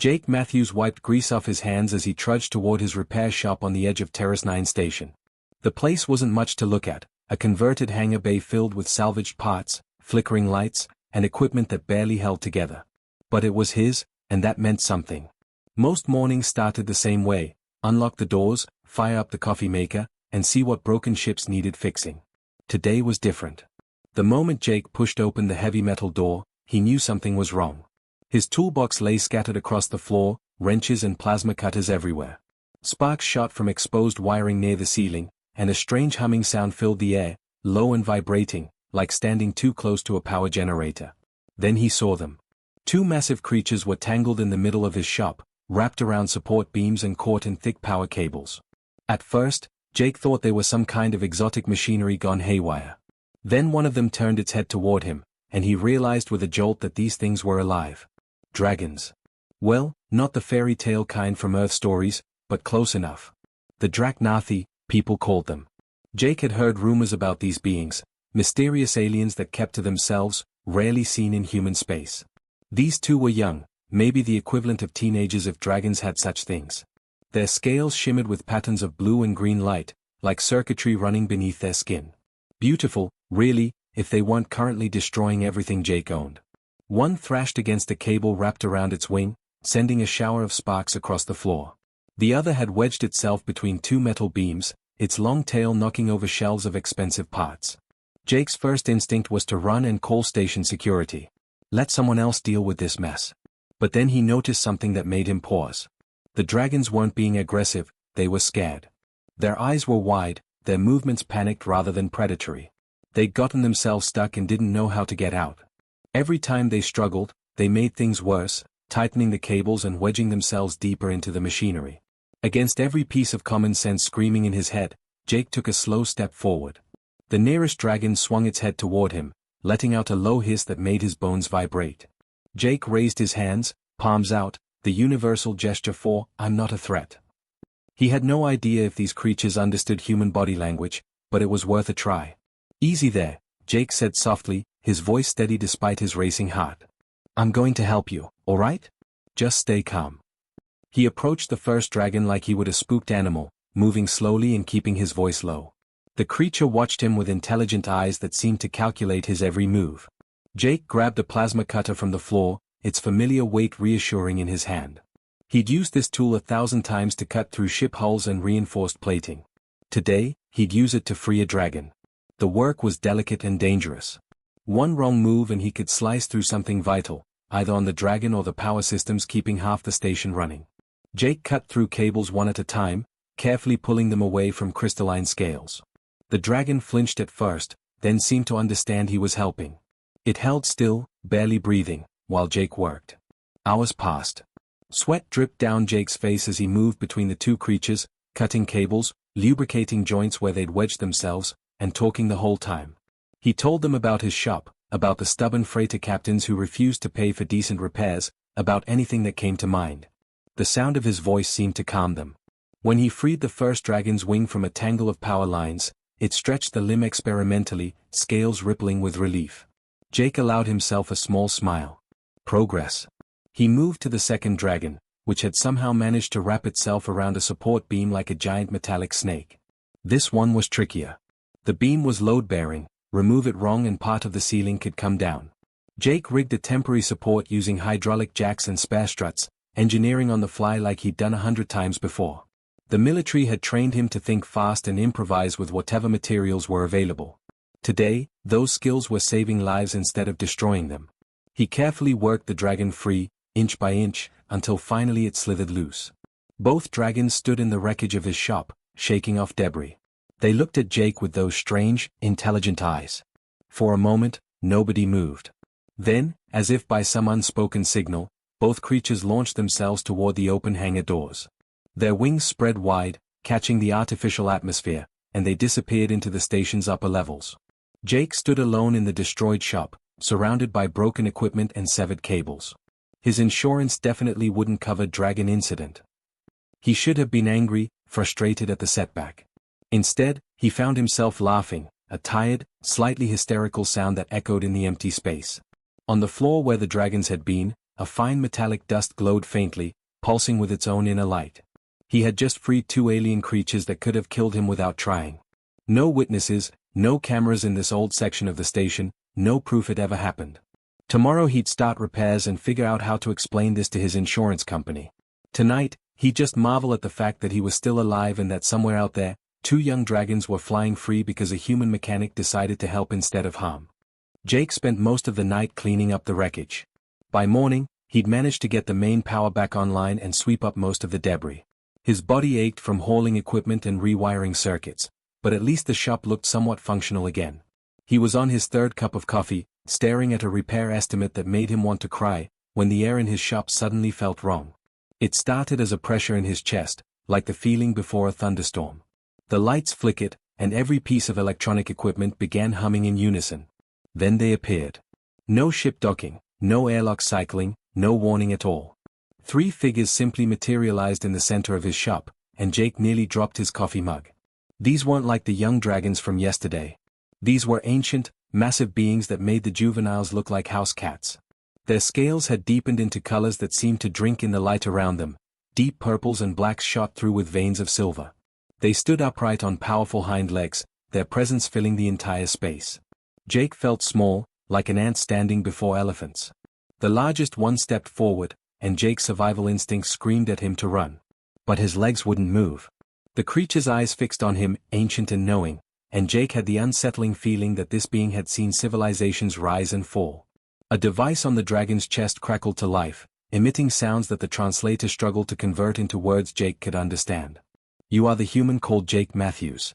Jake Matthews wiped grease off his hands as he trudged toward his repair shop on the edge of Terrace 9 station. The place wasn't much to look at, a converted hangar bay filled with salvaged parts, flickering lights, and equipment that barely held together. But it was his, and that meant something. Most mornings started the same way: unlock the doors, fire up the coffee maker, and see what broken ships needed fixing. Today was different. The moment Jake pushed open the heavy metal door, he knew something was wrong. His toolbox lay scattered across the floor, wrenches and plasma cutters everywhere. Sparks shot from exposed wiring near the ceiling, and a strange humming sound filled the air, low and vibrating, like standing too close to a power generator. Then he saw them. Two massive creatures were tangled in the middle of his shop, wrapped around support beams and caught in thick power cables. At first, Jake thought they were some kind of exotic machinery gone haywire. Then one of them turned its head toward him, and he realized with a jolt that these things were alive. Dragons. Well, not the fairy tale kind from Earth stories, but close enough. The Draknathi, people called them. Jake had heard rumors about these beings, mysterious aliens that kept to themselves, rarely seen in human space. These two were young, maybe the equivalent of teenagers if dragons had such things. Their scales shimmered with patterns of blue and green light, like circuitry running beneath their skin. Beautiful, really, if they weren't currently destroying everything Jake owned. One thrashed against a cable wrapped around its wing, sending a shower of sparks across the floor. The other had wedged itself between two metal beams, its long tail knocking over shelves of expensive parts. Jake's first instinct was to run and call station security. Let someone else deal with this mess. But then he noticed something that made him pause. The dragons weren't being aggressive, they were scared. Their eyes were wide, their movements panicked rather than predatory. They'd gotten themselves stuck and didn't know how to get out. Every time they struggled, they made things worse, tightening the cables and wedging themselves deeper into the machinery. Against every piece of common sense screaming in his head, Jake took a slow step forward. The nearest dragon swung its head toward him, letting out a low hiss that made his bones vibrate. Jake raised his hands, palms out, the universal gesture for, "I'm not a threat." He had no idea if these creatures understood human body language, but it was worth a try. "Easy there," Jake said softly, his voice steady despite his racing heart. "I'm going to help you, all right? Just stay calm." He approached the first dragon like he would a spooked animal, moving slowly and keeping his voice low. The creature watched him with intelligent eyes that seemed to calculate his every move. Jake grabbed a plasma cutter from the floor, its familiar weight reassuring in his hand. He'd used this tool 1,000 times to cut through ship hulls and reinforced plating. Today, he'd use it to free a dragon. The work was delicate and dangerous. One wrong move and he could slice through something vital, either on the dragon or the power systems keeping half the station running. Jake cut through cables one at a time, carefully pulling them away from crystalline scales. The dragon flinched at first, then seemed to understand he was helping. It held still, barely breathing, while Jake worked. Hours passed. Sweat dripped down Jake's face as he moved between the two creatures, cutting cables, lubricating joints where they'd wedged themselves, and talking the whole time. He told them about his shop, about the stubborn freighter captains who refused to pay for decent repairs, about anything that came to mind. The sound of his voice seemed to calm them. When he freed the first dragon's wing from a tangle of power lines, it stretched the limb experimentally, scales rippling with relief. Jake allowed himself a small smile. Progress. He moved to the second dragon, which had somehow managed to wrap itself around a support beam like a giant metallic snake. This one was trickier. The beam was load-bearing, remove it wrong and part of the ceiling could come down. Jake rigged a temporary support using hydraulic jacks and spare struts, engineering on the fly like he'd done 100 times before. The military had trained him to think fast and improvise with whatever materials were available. Today, those skills were saving lives instead of destroying them. He carefully worked the dragon free, inch by inch, until finally it slithered loose. Both dragons stood in the wreckage of his shop, shaking off debris. They looked at Jake with those strange, intelligent eyes. For a moment, nobody moved. Then, as if by some unspoken signal, both creatures launched themselves toward the open hangar doors. Their wings spread wide, catching the artificial atmosphere, and they disappeared into the station's upper levels. Jake stood alone in the destroyed shop, surrounded by broken equipment and severed cables. His insurance definitely wouldn't cover Dragon incident. He should have been angry, frustrated at the setback. Instead, he found himself laughing, a tired, slightly hysterical sound that echoed in the empty space. On the floor where the dragons had been, a fine metallic dust glowed faintly, pulsing with its own inner light. He had just freed two alien creatures that could have killed him without trying. No witnesses, no cameras in this old section of the station, no proof it ever happened. Tomorrow he'd start repairs and figure out how to explain this to his insurance company. Tonight, he'd just marvel at the fact that he was still alive and that somewhere out there, two young dragons were flying free because a human mechanic decided to help instead of harm. Jake spent most of the night cleaning up the wreckage. By morning, he'd managed to get the main power back online and sweep up most of the debris. His body ached from hauling equipment and rewiring circuits, but at least the shop looked somewhat functional again. He was on his third cup of coffee, staring at a repair estimate that made him want to cry, when the air in his shop suddenly felt wrong. It started as a pressure in his chest, like the feeling before a thunderstorm. The lights flickered, and every piece of electronic equipment began humming in unison. Then they appeared. No ship docking, no airlock cycling, no warning at all. Three figures simply materialized in the center of his shop, and Jake nearly dropped his coffee mug. These weren't like the young dragons from yesterday. These were ancient, massive beings that made the juveniles look like house cats. Their scales had deepened into colors that seemed to drink in the light around them, deep purples and blacks shot through with veins of silver. They stood upright on powerful hind legs, their presence filling the entire space. Jake felt small, like an ant standing before elephants. The largest one stepped forward, and Jake's survival instinct screamed at him to run. But his legs wouldn't move. The creature's eyes fixed on him, ancient and knowing, and Jake had the unsettling feeling that this being had seen civilizations rise and fall. A device on the dragon's chest crackled to life, emitting sounds that the translator struggled to convert into words Jake could understand. "You are the human called Jake Matthews."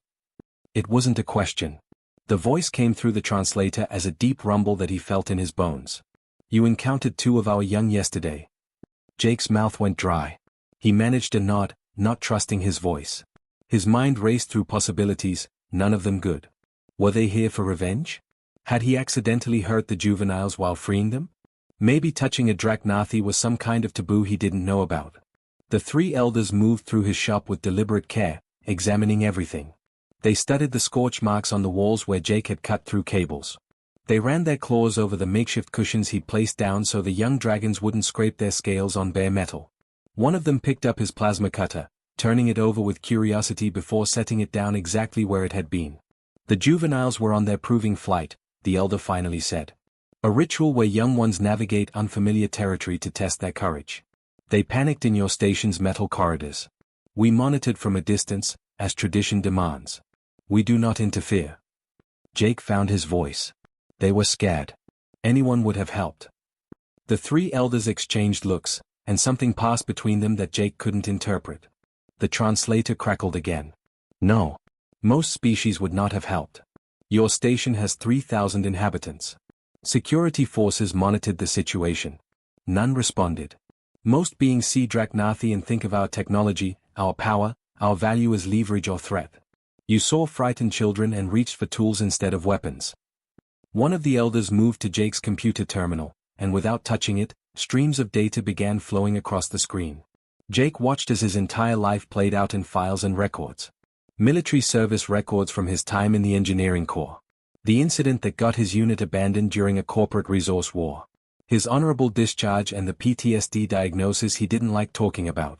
It wasn't a question. The voice came through the translator as a deep rumble that he felt in his bones. "You encountered two of our young yesterday." Jake's mouth went dry. He managed a nod, not trusting his voice. His mind raced through possibilities, none of them good. Were they here for revenge? Had he accidentally hurt the juveniles while freeing them? Maybe touching a Draknathi was some kind of taboo he didn't know about. The three elders moved through his shop with deliberate care, examining everything. They studied the scorch marks on the walls where Jake had cut through cables. They ran their claws over the makeshift cushions he'd placed down so the young dragons wouldn't scrape their scales on bare metal. One of them picked up his plasma cutter, turning it over with curiosity before setting it down exactly where it had been. "The juveniles were on their proving flight," the elder finally said. "A ritual where young ones navigate unfamiliar territory to test their courage. They panicked in your station's metal corridors. We monitored from a distance, as tradition demands. We do not interfere." Jake found his voice. They were scared. Anyone would have helped. The three elders exchanged looks, and something passed between them that Jake couldn't interpret. The translator crackled again. "No. Most species would not have helped. Your station has 3,000 inhabitants. Security forces monitored the situation. None responded. Most beings see Draknathi and think of our technology, our power, our value as leverage or threat. You saw frightened children and reached for tools instead of weapons." One of the elders moved to Jake's computer terminal, and without touching it, streams of data began flowing across the screen. Jake watched as his entire life played out in files and records. Military service records from his time in the engineering corps. The incident that got his unit abandoned during a corporate resource war. His honorable discharge and the PTSD diagnosis he didn't like talking about.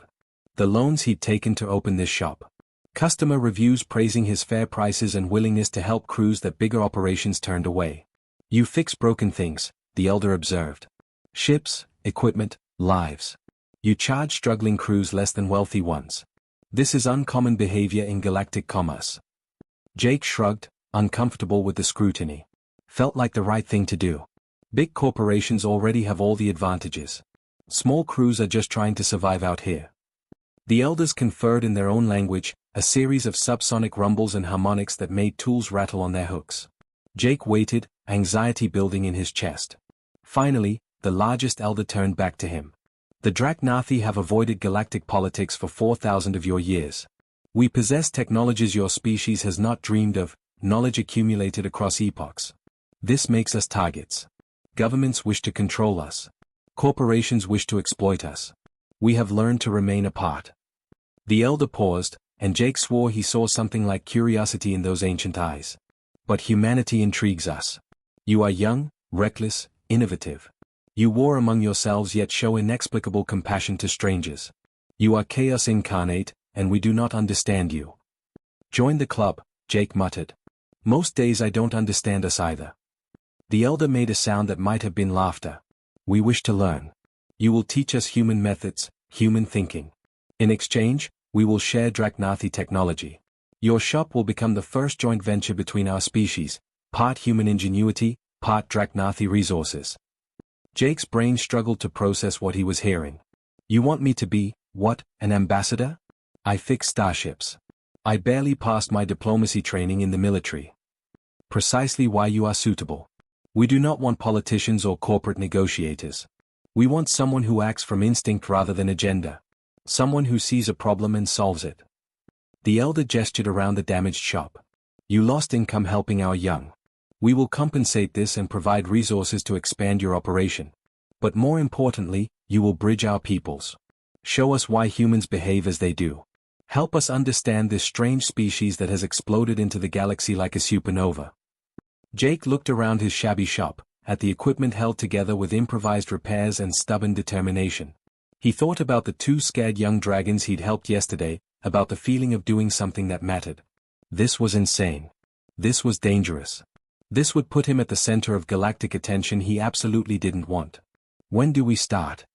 The loans he'd taken to open this shop. Customer reviews praising his fair prices and willingness to help crews that bigger operations turned away. "You fix broken things," the elder observed. "Ships, equipment, lives. You charge struggling crews less than wealthy ones. This is uncommon behavior in galactic commerce." Jake shrugged, uncomfortable with the scrutiny. Felt like the right thing to do. Big corporations already have all the advantages. Small crews are just trying to survive out here. The elders conferred in their own language, a series of subsonic rumbles and harmonics that made tools rattle on their hooks. Jake waited, anxiety building in his chest. Finally, the largest elder turned back to him. "The Draknathi have avoided galactic politics for 4,000 of your years. We possess technologies your species has not dreamed of, knowledge accumulated across epochs. This makes us targets. Governments wish to control us. Corporations wish to exploit us. We have learned to remain apart." The elder paused, and Jake swore he saw something like curiosity in those ancient eyes. "But humanity intrigues us. You are young, reckless, innovative. You war among yourselves yet show inexplicable compassion to strangers. You are chaos incarnate, and we do not understand you. Join the club, Jake muttered. Most days I don't understand us either. The elder made a sound that might have been laughter. We wish to learn. You will teach us human methods, human thinking. In exchange, we will share Draknathi technology. Your shop will become the first joint venture between our species, part human ingenuity, part Draknathi resources. Jake's brain struggled to process what he was hearing. You want me to be, what, an ambassador? I fix starships. I barely passed my diplomacy training in the military. Precisely why you are suitable. We do not want politicians or corporate negotiators. We want someone who acts from instinct rather than agenda. Someone who sees a problem and solves it. The elder gestured around the damaged shop. You lost income helping our young. We will compensate this and provide resources to expand your operation. But more importantly, you will bridge our peoples. Show us why humans behave as they do. Help us understand this strange species that has exploded into the galaxy like a supernova. Jake looked around his shabby shop, at the equipment held together with improvised repairs and stubborn determination. He thought about the two scared young dragons he'd helped yesterday, about the feeling of doing something that mattered. This was insane. This was dangerous. This would put him at the center of galactic attention he absolutely didn't want. When do we start?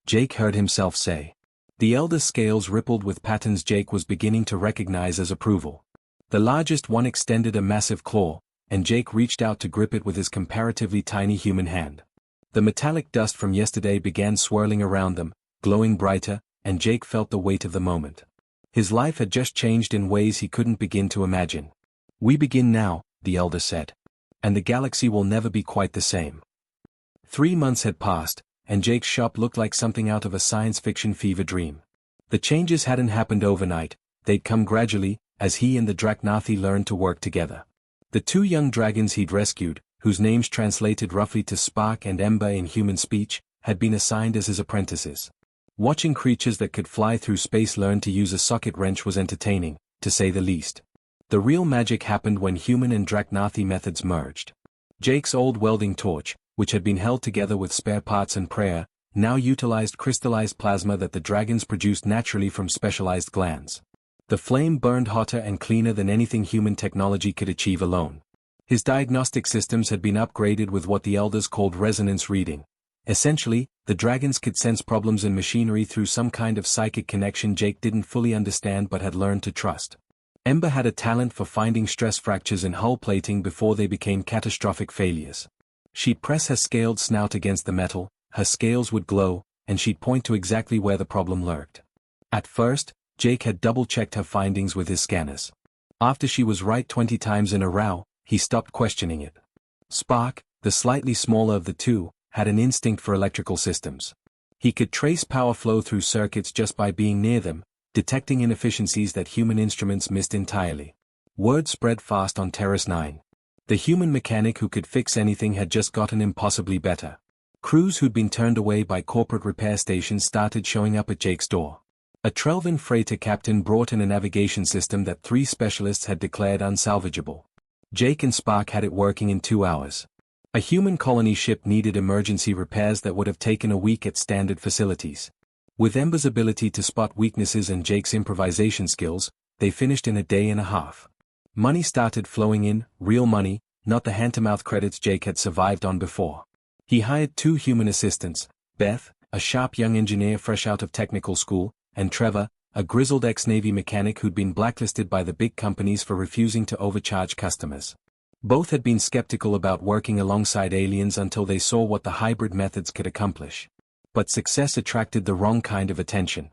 Jake heard himself say. The elder's scales rippled with patterns Jake was beginning to recognize as approval. The largest one extended a massive claw, and Jake reached out to grip it with his comparatively tiny human hand. The metallic dust from yesterday began swirling around them, glowing brighter, and Jake felt the weight of the moment. His life had just changed in ways he couldn't begin to imagine. We begin now, the elder said. And the galaxy will never be quite the same. 3 months had passed, and Jake's shop looked like something out of a science fiction fever dream. The changes hadn't happened overnight, they'd come gradually, as he and the Draknathi learned to work together. The two young dragons he'd rescued, whose names translated roughly to Spark and Ember in human speech, had been assigned as his apprentices. Watching creatures that could fly through space learn to use a socket wrench was entertaining, to say the least. The real magic happened when human and Draknathi methods merged. Jake's old welding torch, which had been held together with spare parts and prayer, now utilized crystallized plasma that the dragons produced naturally from specialized glands. The flame burned hotter and cleaner than anything human technology could achieve alone. His diagnostic systems had been upgraded with what the elders called resonance reading. Essentially, the dragons could sense problems in machinery through some kind of psychic connection Jake didn't fully understand but had learned to trust. Ember had a talent for finding stress fractures in hull plating before they became catastrophic failures. She'd press her scaled snout against the metal, her scales would glow, and she'd point to exactly where the problem lurked. At first, Jake had double-checked her findings with his scanners. After she was right 20 times in a row, he stopped questioning it. Spark, the slightly smaller of the two, had an instinct for electrical systems. He could trace power flow through circuits just by being near them, detecting inefficiencies that human instruments missed entirely. Word spread fast on Terrace 9. The human mechanic who could fix anything had just gotten impossibly better. Crews who'd been turned away by corporate repair stations started showing up at Jake's door. A Trelvin freighter captain brought in a navigation system that 3 specialists had declared unsalvageable. Jake and Spark had it working in 2 hours. A human colony ship needed emergency repairs that would have taken a week at standard facilities. With Ember's ability to spot weaknesses and Jake's improvisation skills, they finished in a day and a half. Money started flowing in, real money, not the hand-to-mouth credits Jake had survived on before. He hired 2 human assistants, Beth, a sharp young engineer fresh out of technical school, and Trevor, a grizzled ex-Navy mechanic who'd been blacklisted by the big companies for refusing to overcharge customers. Both had been skeptical about working alongside aliens until they saw what the hybrid methods could accomplish. But success attracted the wrong kind of attention.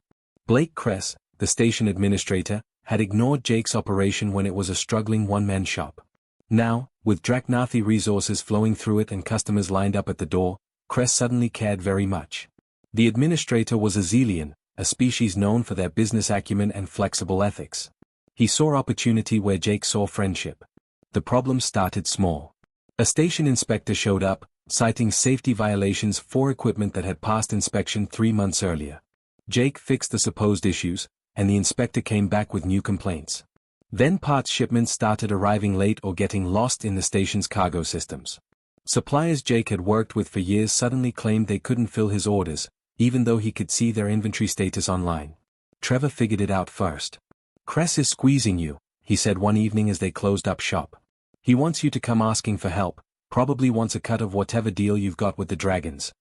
Blake Kress, the station administrator, had ignored Jake's operation when it was a struggling one-man shop. Now, with Draknathi resources flowing through it and customers lined up at the door, Kress suddenly cared very much. The administrator was a Zelian, a species known for their business acumen and flexible ethics. He saw opportunity where Jake saw friendship. The problem started small. A station inspector showed up, citing safety violations for equipment that had passed inspection 3 months earlier. Jake fixed the supposed issues, and the inspector came back with new complaints. Then parts shipments started arriving late or getting lost in the station's cargo systems. Suppliers Jake had worked with for years suddenly claimed they couldn't fill his orders, even though he could see their inventory status online. Trevor figured it out first. "Cress is squeezing you," he said one evening as they closed up shop. "He wants you to come asking for help, probably wants a cut of whatever deal you've got with the dragons."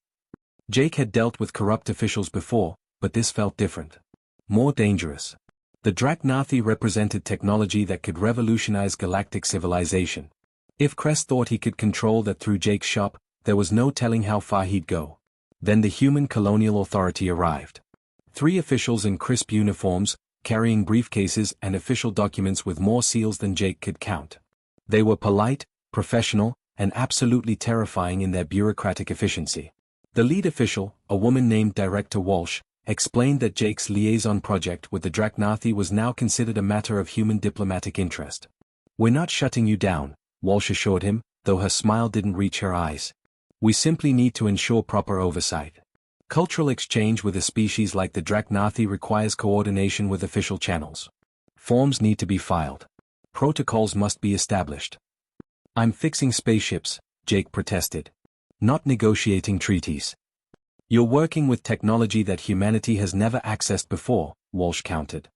Jake had dealt with corrupt officials before, but this felt different. More dangerous. The Draknathi represented technology that could revolutionize galactic civilization. If Cress thought he could control that through Jake's shop, there was no telling how far he'd go. Then the human colonial authority arrived. 3 officials in crisp uniforms, carrying briefcases and official documents with more seals than Jake could count. They were polite, professional, and absolutely terrifying in their bureaucratic efficiency. The lead official, a woman named Director Walsh, explained that Jake's liaison project with the Draknathi was now considered a matter of human diplomatic interest. "We're not shutting you down," Walsh assured him, though her smile didn't reach her eyes. "We simply need to ensure proper oversight. Cultural exchange with a species like the Draknathi requires coordination with official channels. Forms need to be filed. Protocols must be established." "I'm fixing spaceships," Jake protested. "Not negotiating treaties." "You're working with technology that humanity has never accessed before," Walsh countered.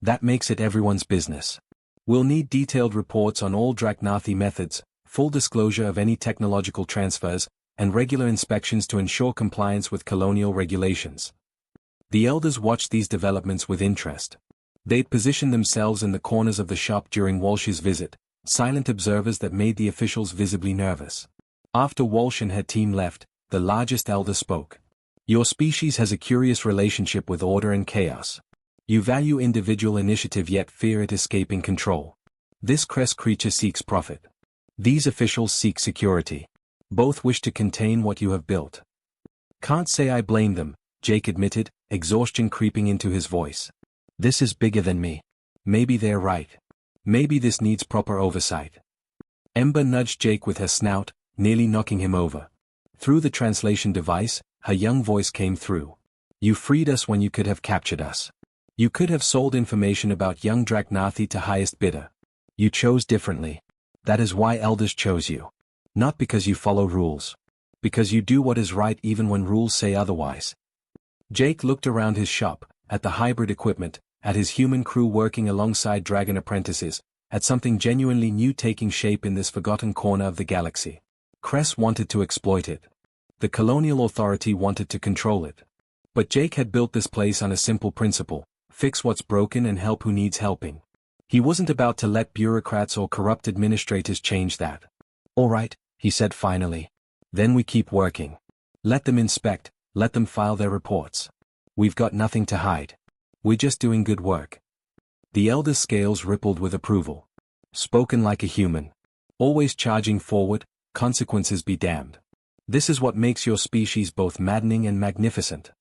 "That makes it everyone's business. We'll need detailed reports on all Draknathi methods, full disclosure of any technological transfers, and regular inspections to ensure compliance with colonial regulations." The elders watched these developments with interest. They'd positioned themselves in the corners of the shop during Walsh's visit, silent observers that made the officials visibly nervous. After Walsh and her team left, the largest elder spoke. "Your species has a curious relationship with order and chaos. You value individual initiative yet fear it escaping control. This Cress creature seeks profit. These officials seek security. Both wish to contain what you have built." "Can't say I blame them," Jake admitted, exhaustion creeping into his voice. "This is bigger than me. Maybe they're right. Maybe this needs proper oversight." Ember nudged Jake with her snout, nearly knocking him over. Through the translation device, her young voice came through. "You freed us when you could have captured us. You could have sold information about young Draknathi to highest bidder. You chose differently. That is why elders chose you. Not because you follow rules. Because you do what is right even when rules say otherwise." Jake looked around his shop, at the hybrid equipment, at his human crew working alongside dragon apprentices, at something genuinely new taking shape in this forgotten corner of the galaxy. Cress wanted to exploit it. The colonial authority wanted to control it. But Jake had built this place on a simple principle: fix what's broken and help who needs helping. He wasn't about to let bureaucrats or corrupt administrators change that. "All right," he said finally. "Then we keep working. Let them inspect, let them file their reports. We've got nothing to hide. We're just doing good work." The elder's scales rippled with approval. Spoken like a human. Always charging forward, consequences be damned. This is what makes your species both maddening and magnificent.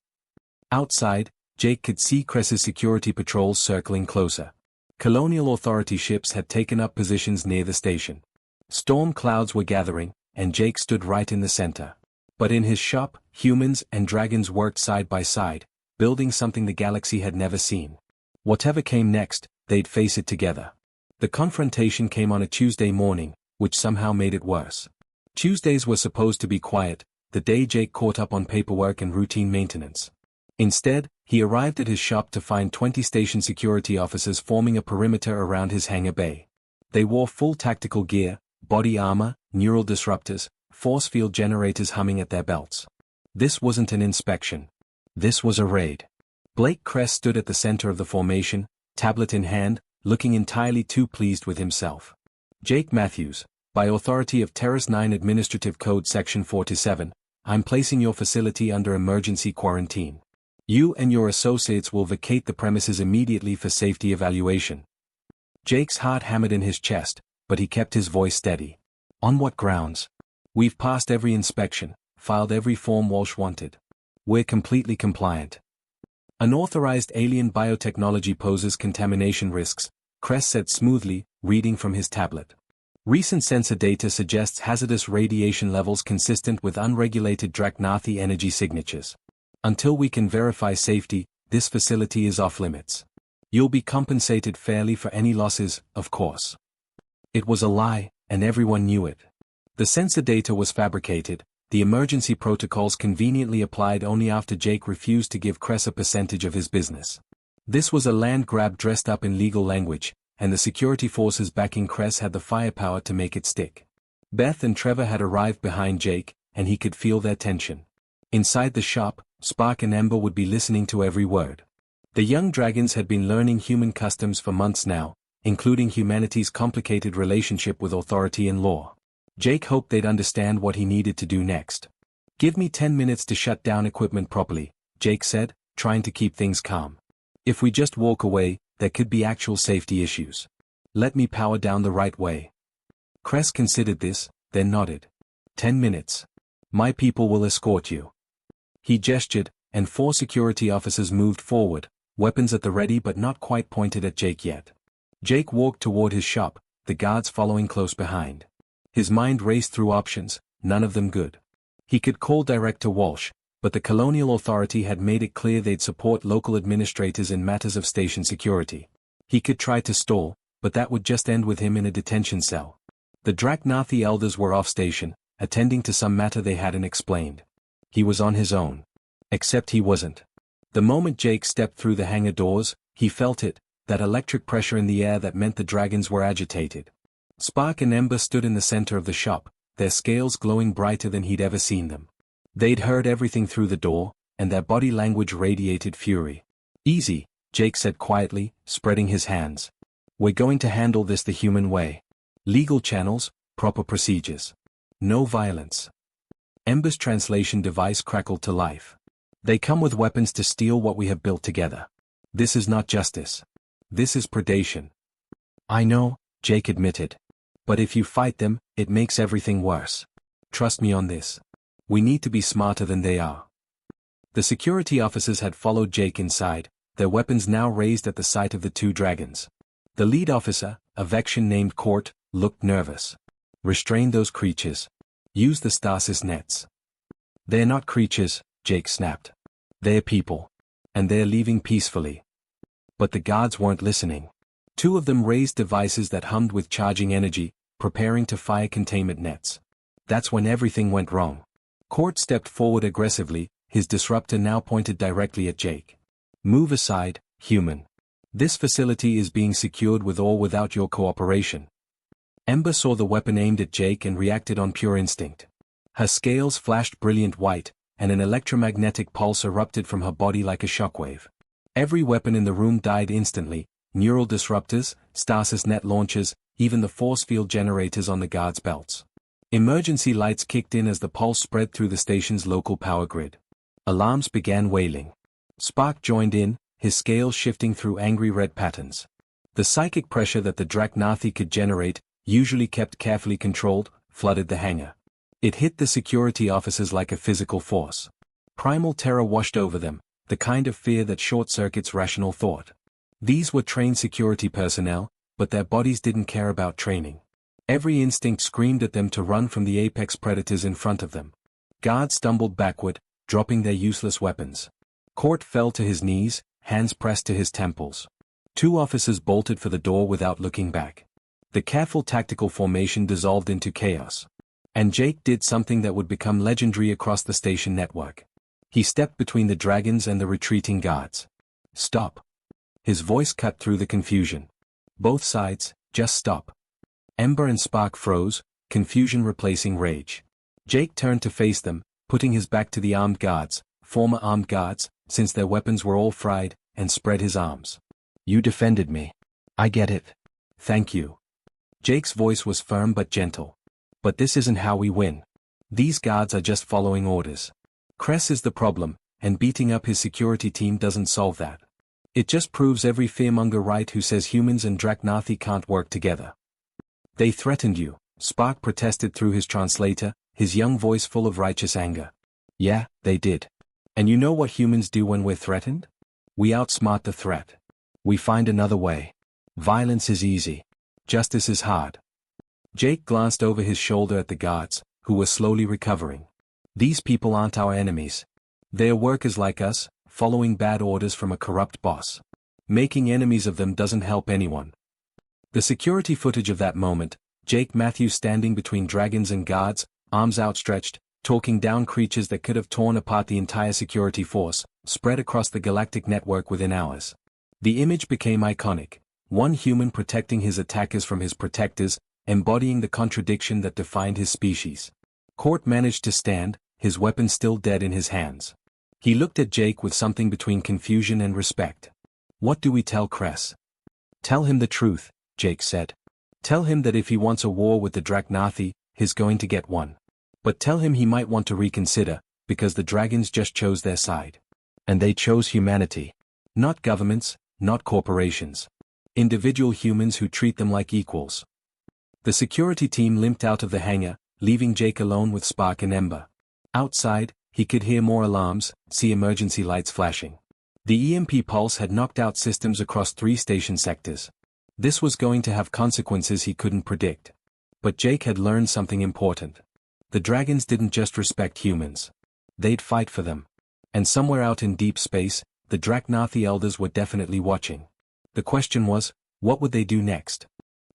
Outside, Jake could see Cress's security patrols circling closer. Colonial authority ships had taken up positions near the station. Storm clouds were gathering, and Jake stood right in the center. But in his shop, humans and dragons worked side by side, building something the galaxy had never seen. Whatever came next, they'd face it together. The confrontation came on a Tuesday morning, which somehow made it worse. Tuesdays were supposed to be quiet, the day Jake caught up on paperwork and routine maintenance. Instead, he arrived at his shop to find 20 station security officers forming a perimeter around his hangar bay. They wore full tactical gear, body armor, neural disruptors, force field generators humming at their belts. This wasn't an inspection. This was a raid. Blake Cress stood at the center of the formation, tablet in hand, looking entirely too pleased with himself. "Jake Matthews, by authority of Terrace 9 Administrative Code Section 47, I'm placing your facility under emergency quarantine. You and your associates will vacate the premises immediately for safety evaluation." Jake's heart hammered in his chest, but he kept his voice steady. "On what grounds?" "We've passed every inspection, filed every form Walsh wanted. We're completely compliant." "Unauthorized alien biotechnology poses contamination risks," Cress said smoothly, reading from his tablet. "Recent sensor data suggests hazardous radiation levels consistent with unregulated Draknathi energy signatures. Until we can verify safety, this facility is off limits. You'll be compensated fairly for any losses, of course." It was a lie, and everyone knew it. The sensor data was fabricated, the emergency protocols conveniently applied only after Jake refused to give Cress a percentage of his business. This was a land grab dressed up in legal language, and the security forces backing Cress had the firepower to make it stick. Beth and Trevor had arrived behind Jake, and he could feel their tension. Inside the shop, Spark and Ember would be listening to every word. The young dragons had been learning human customs for months now, including humanity's complicated relationship with authority and law. Jake hoped they'd understand what he needed to do next. "Give me 10 minutes to shut down equipment properly," Jake said, trying to keep things calm. "If we just walk away, there could be actual safety issues. Let me power down the right way." Cress considered this, then nodded. 10 minutes. My people will escort you." He gestured, and 4 security officers moved forward, weapons at the ready but not quite pointed at Jake yet. Jake walked toward his shop, the guards following close behind. His mind raced through options, none of them good. He could call Director Walsh, but the colonial authority had made it clear they'd support local administrators in matters of station security. He could try to stall, but that would just end with him in a detention cell. The Draknathi elders were off station, attending to some matter they hadn't explained. He was on his own. Except he wasn't. The moment Jake stepped through the hangar doors, he felt it, that electric pressure in the air that meant the dragons were agitated. Spark and Ember stood in the center of the shop, their scales glowing brighter than he'd ever seen them. They'd heard everything through the door, and their body language radiated fury. "Easy," Jake said quietly, spreading his hands. "We're going to handle this the human way. Legal channels, proper procedures. No violence." Ember's translation device crackled to life. "They come with weapons to steal what we have built together. This is not justice. This is predation." "I know," Jake admitted. "But if you fight them, it makes everything worse. Trust me on this. We need to be smarter than they are." The security officers had followed Jake inside, their weapons now raised at the sight of the 2 dragons. The lead officer, a Vexian named Court, looked nervous. "Restrain those creatures. Use the stasis nets." "They're not creatures," Jake snapped. "They're people. And they're leaving peacefully." But the guards weren't listening. 2 of them raised devices that hummed with charging energy, preparing to fire containment nets. That's when everything went wrong. Court stepped forward aggressively, his disruptor now pointed directly at Jake. "Move aside, human. This facility is being secured with or without your cooperation." Ember saw the weapon aimed at Jake and reacted on pure instinct. Her scales flashed brilliant white, and an electromagnetic pulse erupted from her body like a shockwave. Every weapon in the room died instantly, neural disruptors, stasis net launchers, even the force field generators on the guards' belts. Emergency lights kicked in as the pulse spread through the station's local power grid. Alarms began wailing. Spark joined in, his scales shifting through angry red patterns. The psychic pressure that the Draknathi could generate, usually kept carefully controlled, flooded the hangar. It hit the security officers like a physical force. Primal terror washed over them, the kind of fear that short-circuits rational thought. These were trained security personnel, but their bodies didn't care about training. Every instinct screamed at them to run from the apex predators in front of them. Guards stumbled backward, dropping their useless weapons. Court fell to his knees, hands pressed to his temples. 2 officers bolted for the door without looking back. The careful tactical formation dissolved into chaos. And Jake did something that would become legendary across the station network. He stepped between the dragons and the retreating guards. "Stop." His voice cut through the confusion. "Both sides, just stop." Ember and Spark froze, confusion replacing rage. Jake turned to face them, putting his back to the armed guards, former armed guards, since their weapons were all fried, and spread his arms. "You defended me. I get it. Thank you." Jake's voice was firm but gentle. "But this isn't how we win. These guards are just following orders. Cress is the problem, and beating up his security team doesn't solve that. It just proves every fearmonger right who says humans and Draknathi can't work together." "They threatened you," Spark protested through his translator, his young voice full of righteous anger. "Yeah, they did. And you know what humans do when we're threatened? We outsmart the threat. We find another way. Violence is easy. Justice is hard." Jake glanced over his shoulder at the guards, who were slowly recovering. "These people aren't our enemies. They're workers like us, following bad orders from a corrupt boss. Making enemies of them doesn't help anyone." The security footage of that moment, Jake Matthews standing between dragons and guards, arms outstretched, talking down creatures that could have torn apart the entire security force, spread across the galactic network within hours. The image became iconic, one human protecting his attackers from his protectors, embodying the contradiction that defined his species. Court managed to stand, his weapon still dead in his hands. He looked at Jake with something between confusion and respect. "What do we tell Cress?" "Tell him the truth," Jake said. "Tell him that if he wants a war with the Dracnathi, he's going to get one. But tell him he might want to reconsider, because the dragons just chose their side. And they chose humanity. Not governments, not corporations. Individual humans who treat them like equals." The security team limped out of the hangar, leaving Jake alone with Spark and Ember. Outside, he could hear more alarms, see emergency lights flashing. The EMP pulse had knocked out systems across 3 station sectors. This was going to have consequences he couldn't predict. But Jake had learned something important. The dragons didn't just respect humans. They'd fight for them. And somewhere out in deep space, the Dracnathi elders were definitely watching. The question was, what would they do next?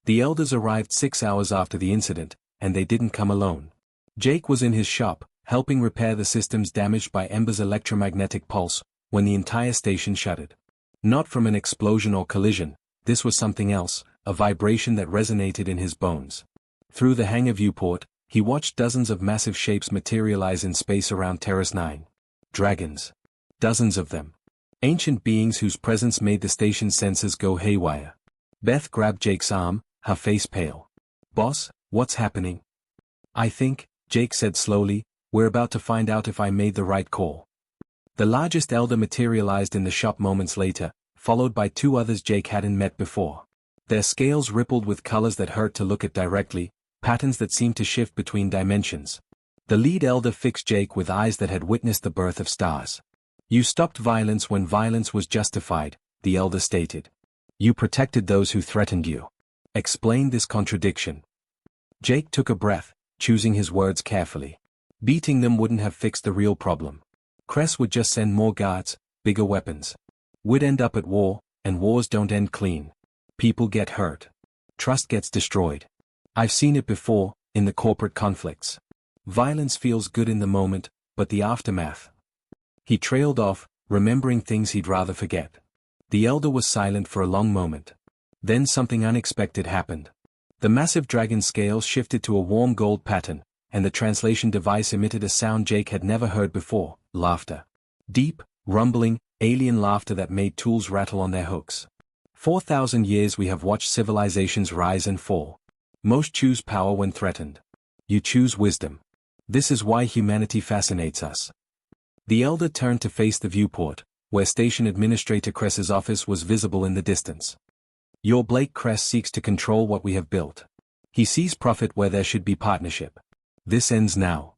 The elders arrived 6 hours after the incident, and they didn't come alone. Jake was in his shop, helping repair the systems damaged by Ember's electromagnetic pulse, when the entire station shuddered. Not from an explosion or collision, this was something else, a vibration that resonated in his bones. Through the hangar viewport, he watched dozens of massive shapes materialize in space around Terrace 9. Dragons. Dozens of them. Ancient beings whose presence made the station's sensors go haywire. Beth grabbed Jake's arm, her face pale. "Boss, what's happening?" "I think," Jake said slowly, "we're about to find out if I made the right call." The largest elder materialized in the shop moments later, followed by 2 others Jake hadn't met before. Their scales rippled with colors that hurt to look at directly, patterns that seemed to shift between dimensions. The lead elder fixed Jake with eyes that had witnessed the birth of stars. "You stopped violence when violence was justified," the elder stated. "You protected those who threatened you." Explain this contradiction. Jake took a breath, choosing his words carefully. Beating them wouldn't have fixed the real problem. Cress would just send more guards, bigger weapons. We'd end up at war, and wars don't end clean. People get hurt. Trust gets destroyed. I've seen it before, in the corporate conflicts. Violence feels good in the moment, but the aftermath. He trailed off, remembering things he'd rather forget. The elder was silent for a long moment. Then something unexpected happened. The massive dragon scales shifted to a warm gold pattern, and the translation device emitted a sound Jake had never heard before: laughter. Deep, rumbling, alien laughter that made tools rattle on their hooks. 4,000 years we have watched civilizations rise and fall. Most choose power when threatened. You choose wisdom. This is why humanity fascinates us. The elder turned to face the viewport, where Station Administrator Cress's office was visible in the distance. "Your Blake Cress seeks to control what we have built. He sees profit where there should be partnership. This ends now."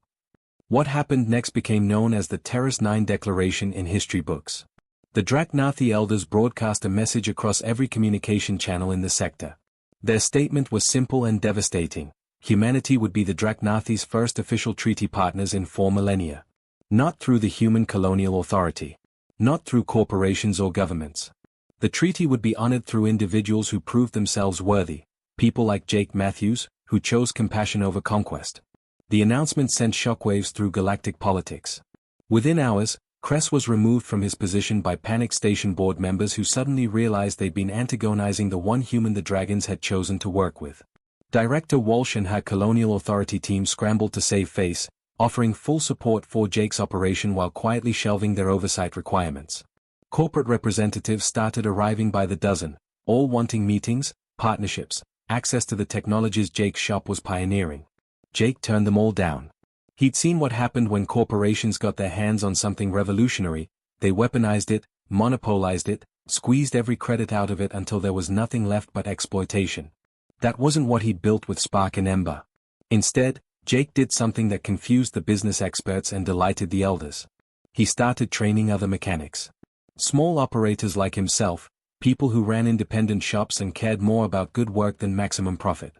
What happened next became known as the Terrace 9 Declaration in history books. The Dracnathi elders broadcast a message across every communication channel in the sector. Their statement was simple and devastating. Humanity would be the Dracnathi's first official treaty partners in 4 millennia. Not through the human colonial authority. Not through corporations or governments. The treaty would be honored through individuals who proved themselves worthy, people like Jake Matthews, who chose compassion over conquest. The announcement sent shockwaves through galactic politics. Within hours, Cress was removed from his position by panicked station board members who suddenly realized they'd been antagonizing the one human the dragons had chosen to work with. Director Walsh and her colonial authority team scrambled to save face, offering full support for Jake's operation while quietly shelving their oversight requirements. Corporate representatives started arriving by the dozen, all wanting meetings, partnerships, access to the technologies Jake's shop was pioneering. Jake turned them all down. He'd seen what happened when corporations got their hands on something revolutionary. They weaponized it, monopolized it, squeezed every credit out of it until there was nothing left but exploitation. That wasn't what he'd built with Spark and Ember. Instead, Jake did something that confused the business experts and delighted the elders. He started training other mechanics. Small operators like himself, people who ran independent shops and cared more about good work than maximum profit.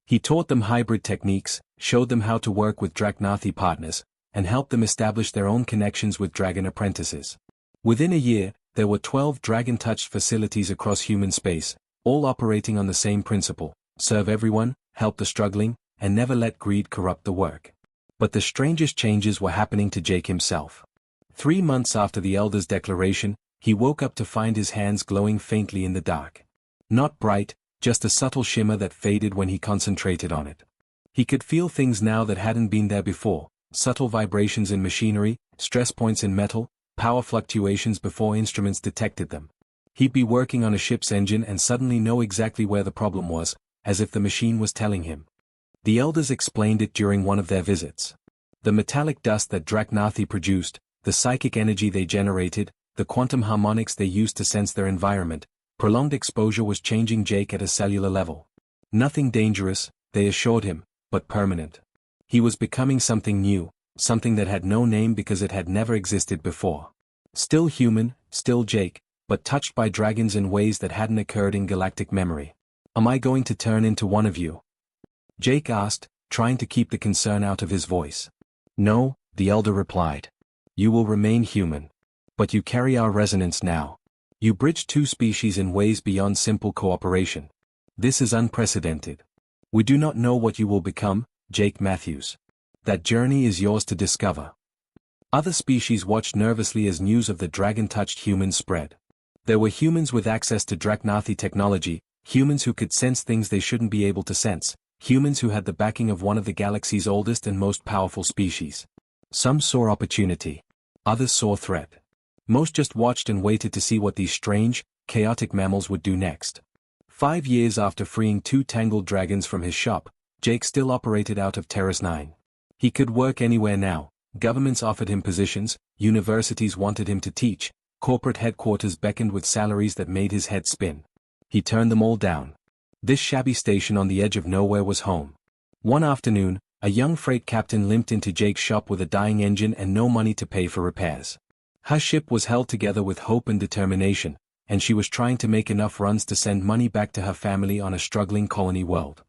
He taught them hybrid techniques, showed them how to work with Dracnathi partners, and helped them establish their own connections with dragon apprentices. Within a year, there were 12 dragon-touched facilities across human space, all operating on the same principle: serve everyone, help the struggling, and never let greed corrupt the work. But the strangest changes were happening to Jake himself. 3 months after the Elder's declaration, he woke up to find his hands glowing faintly in the dark. Not bright, just a subtle shimmer that faded when he concentrated on it. He could feel things now that hadn't been there before, subtle vibrations in machinery, stress points in metal, power fluctuations before instruments detected them. He'd be working on a ship's engine and suddenly know exactly where the problem was, as if the machine was telling him. The Elders explained it during one of their visits. The metallic dust that Draknathi produced, the psychic energy they generated, the quantum harmonics they used to sense their environment, prolonged exposure was changing Jake at a cellular level. Nothing dangerous, they assured him, but permanent. He was becoming something new, something that had no name because it had never existed before. Still human, still Jake, but touched by dragons in ways that hadn't occurred in galactic memory. Am I going to turn into one of you? Jake asked, trying to keep the concern out of his voice. No, the Elder replied. You will remain human. But you carry our resonance now. You bridge two species in ways beyond simple cooperation. This is unprecedented. We do not know what you will become, Jake Matthews. That journey is yours to discover. Other species watched nervously as news of the dragon-touched humans spread. There were humans with access to Draknathi technology, humans who could sense things they shouldn't be able to sense, humans who had the backing of one of the galaxy's oldest and most powerful species. Some saw opportunity. Others saw threat. Most just watched and waited to see what these strange, chaotic mammals would do next. 5 years after freeing 2 tangled dragons from his shop, Jake still operated out of Terrace 9. He could work anywhere now. Governments offered him positions, universities wanted him to teach, corporate headquarters beckoned with salaries that made his head spin. He turned them all down. This shabby station on the edge of nowhere was home. One afternoon, a young freight captain limped into Jake's shop with a dying engine and no money to pay for repairs. Her ship was held together with hope and determination, and she was trying to make enough runs to send money back to her family on a struggling colony world.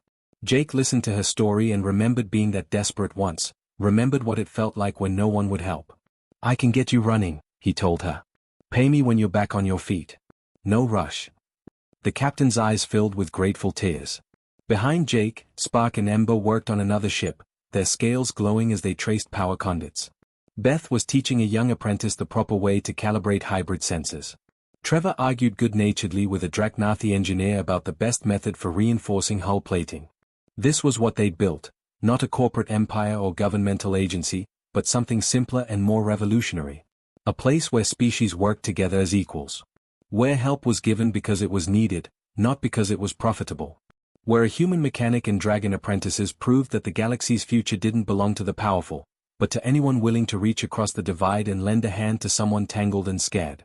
Jake listened to her story and remembered being that desperate once, remembered what it felt like when no one would help. I can get you running, he told her. Pay me when you're back on your feet. No rush. The captain's eyes filled with grateful tears. Behind Jake, Spark and Ember worked on another ship, their scales glowing as they traced power conduits. Beth was teaching a young apprentice the proper way to calibrate hybrid sensors. Trevor argued good-naturedly with a Draknathi engineer about the best method for reinforcing hull plating. This was what they'd built, not a corporate empire or governmental agency, but something simpler and more revolutionary. A place where species worked together as equals. Where help was given because it was needed, not because it was profitable. Where a human mechanic and dragon apprentices proved that the galaxy's future didn't belong to the powerful, but to anyone willing to reach across the divide and lend a hand to someone tangled and scared.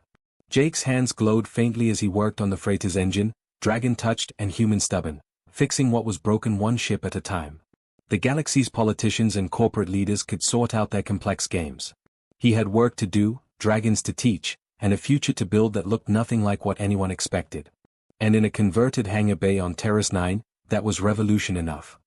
Jake's hands glowed faintly as he worked on the freighter's engine, dragon-touched and human-stubborn, fixing what was broken one ship at a time. The galaxy's politicians and corporate leaders could sort out their complex games. He had work to do, dragons to teach, and a future to build that looked nothing like what anyone expected. And in a converted hangar bay on Terrace 9, that was revolution enough.